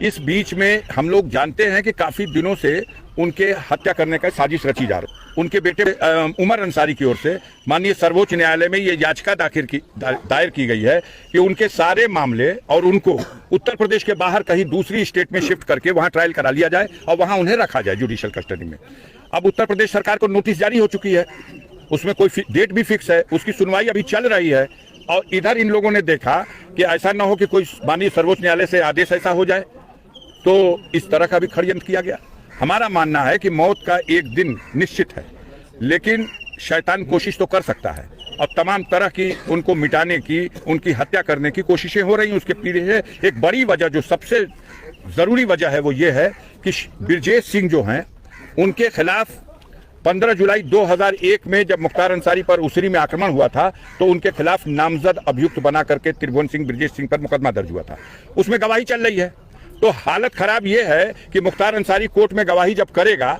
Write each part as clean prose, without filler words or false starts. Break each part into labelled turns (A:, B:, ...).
A: इस बीच में हम लोग जानते हैं कि काफी दिनों से उनके हत्या करने का साजिश रची जा रही है। उनके बेटे उमर अंसारी की ओर से माननीय सर्वोच्च न्यायालय में ये याचिका दायर की गई है कि उनके सारे मामले और उनको उत्तर प्रदेश के बाहर कहीं दूसरी स्टेट में शिफ्ट करके वहां ट्रायल करा लिया जाए और वहां उन्हें रखा जाए जुडिशियल कस्टडी में। अब उत्तर प्रदेश सरकार को नोटिस जारी हो चुकी है, उसमें कोई डेट भी फिक्स है, उसकी सुनवाई अभी चल रही है। और इधर इन लोगों ने देखा कि ऐसा ना हो कि कोई माननीय सर्वोच्च न्यायालय से आदेश ऐसा हो जाए, तो इस तरह का भी षड्यंत्र किया गया। हमारा मानना है कि मौत का एक दिन निश्चित है, लेकिन शैतान कोशिश तो कर सकता है और तमाम तरह की उनको मिटाने की, उनकी हत्या करने की कोशिशें हो रही हैं। उसके पीछे एक बड़ी वजह, जो सबसे जरूरी वजह है, वो ये है कि ब्रजेश सिंह जो हैं, उनके खिलाफ 15 जुलाई 2001 में जब मुख्तार अंसारी पर उसरी में आक्रमण हुआ था, तो उनके खिलाफ नामजद अभियुक्त बना करके त्रिभुवन सिंह ब्रजेश सिंह पर मुकदमा दर्ज हुआ था। उसमें गवाही चल रही है। तो हालत खराब यह है कि मुख्तार अंसारी कोर्ट में गवाही जब करेगा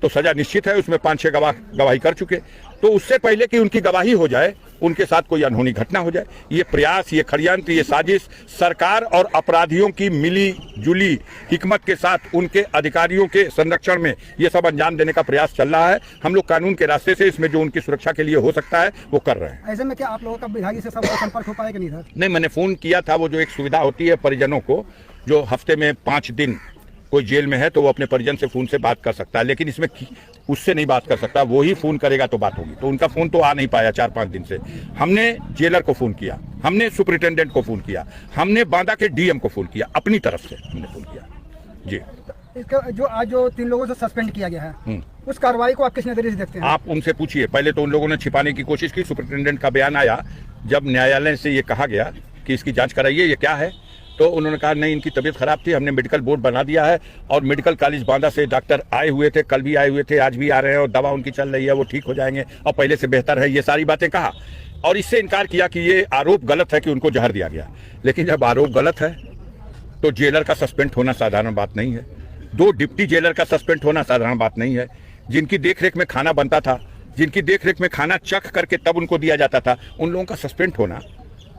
A: तो सजा निश्चित है। उसमें 5-6 गवाह गवाही कर चुके, तो उससे पहले कि उनकी गवाही हो जाए, उनके साथ कोई अनहोनी घटना हो जाए, ये प्रयास, ये षड्यंत्र, ये साजिश सरकार और अपराधियों की मिली जुली हिकमत के साथ उनके अधिकारियों के संरक्षण में ये सब अंजाम देने का प्रयास चल रहा है। हम लोग कानून के रास्ते से इसमें जो उनकी सुरक्षा के लिए हो सकता है वो कर रहे हैं।
B: ऐसे में क्या आप लोगों का विभागीय से सब संपर्क हो पाएगा? नहीं,
A: मैंने फोन किया था। वो जो एक सुविधा होती है परिजनों को, जो हफ्ते में 5 दिन कोई जेल में है तो वो अपने परिजन से फोन से बात कर सकता है, लेकिन इसमें उससे नहीं बात कर सकता, वो ही फोन करेगा तो बात होगी। तो उनका फोन तो आ नहीं पाया 4-5 दिन से। हमने जेलर को फोन किया, हमने सुपरिटेंडेंट को फोन किया, हमने बांदा के डीएम को फोन किया, अपनी तरफ से हमने फोन किया जी।
B: इसका जो आज जो 3 लोगों से सस्पेंड किया गया है, उस कार्रवाई को आप किस नजरिए से देखते हैं?
A: आप उनसे पूछिए। पहले तो उन लोगों ने छिपाने की कोशिश की। सुपरिटेंडेंट का बयान आया जब न्यायालय से ये कहा गया कि इसकी जांच कराइए, ये क्या है, तो उन्होंने कहा नहीं, इनकी तबीयत खराब थी, हमने मेडिकल बोर्ड बना दिया है और मेडिकल कॉलेज बांदा से डॉक्टर आए हुए थे, कल भी आए हुए थे, आज भी आ रहे हैं और दवा उनकी चल रही है, वो ठीक हो जाएंगे और पहले से बेहतर है। ये सारी बातें कहा और इससे इनकार किया कि ये आरोप गलत है कि उनको जहर दिया गया। लेकिन जब आरोप गलत है तो जेलर का सस्पेंड होना साधारण बात नहीं है। 2 डिप्टी जेलर का सस्पेंड होना साधारण बात नहीं है। जिनकी देखरेख में खाना बनता था, जिनकी देखरेख में खाना चख करके तब उनको दिया जाता था, उन लोगों का सस्पेंड होना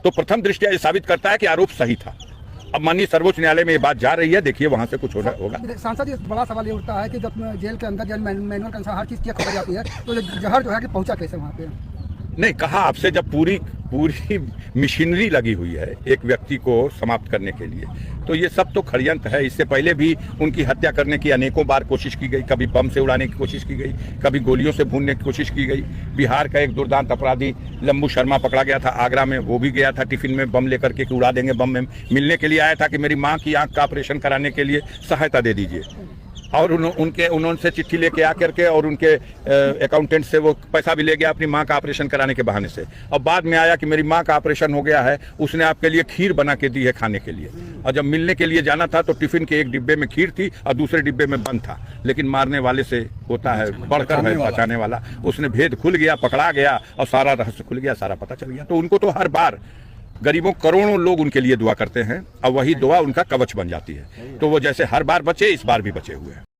A: तो प्रथम दृष्टया ये साबित करता है कि आरोप सही था। अब माननीय सर्वोच्च न्यायालय में ये बात जा रही है, देखिए वहां से कुछ होगा।
B: सांसद, ये बड़ा सवाल ये उठता है कि जब जेल के अंदर मैनुअल के अनुसार हर चीज की खबर जाती है, तो जहर जो है कि पहुंचा कैसे वहाँ पे?
A: नहीं, कहा आपसे, जब पूरी मशीनरी लगी हुई है एक व्यक्ति को समाप्त करने के लिए, तो ये सब तो षड्यंत्र है। इससे पहले भी उनकी हत्या करने की अनेकों बार कोशिश की गई। कभी बम से उड़ाने की कोशिश की गई, कभी गोलियों से भूनने की कोशिश की गई। बिहार का एक दुर्दांत अपराधी लंबू शर्मा पकड़ा गया था आगरा में, वो भी गया था टिफिन में बम लेकर के कि उड़ा देंगे बम में। मिलने के लिए आया था कि मेरी माँ की आंख का ऑपरेशन कराने के लिए सहायता दे दीजिए, और उन्होंने चिट्ठी लेके आकर के और उनके अकाउंटेंट से वो पैसा भी ले गया अपनी माँ का ऑपरेशन कराने के बहाने से। और बाद में आया कि मेरी माँ का ऑपरेशन हो गया है, उसने आपके लिए खीर बना के दी है खाने के लिए। और जब मिलने के लिए जाना था तो टिफिन के एक डिब्बे में खीर थी और दूसरे डिब्बे में बंद था, लेकिन मारने वाले से होता है बढ़कर है बचाने वाला। उसने भेद खुल गया, पकड़ा गया और सारा रहस्य खुल गया, सारा पता चल गया। तो उनको तो हर बार गरीबों, करोड़ों लोग उनके लिए दुआ करते हैं और वही दुआ उनका कवच बन जाती है। तो वो जैसे हर बार बचे, इस बार भी बचे हुए हैं।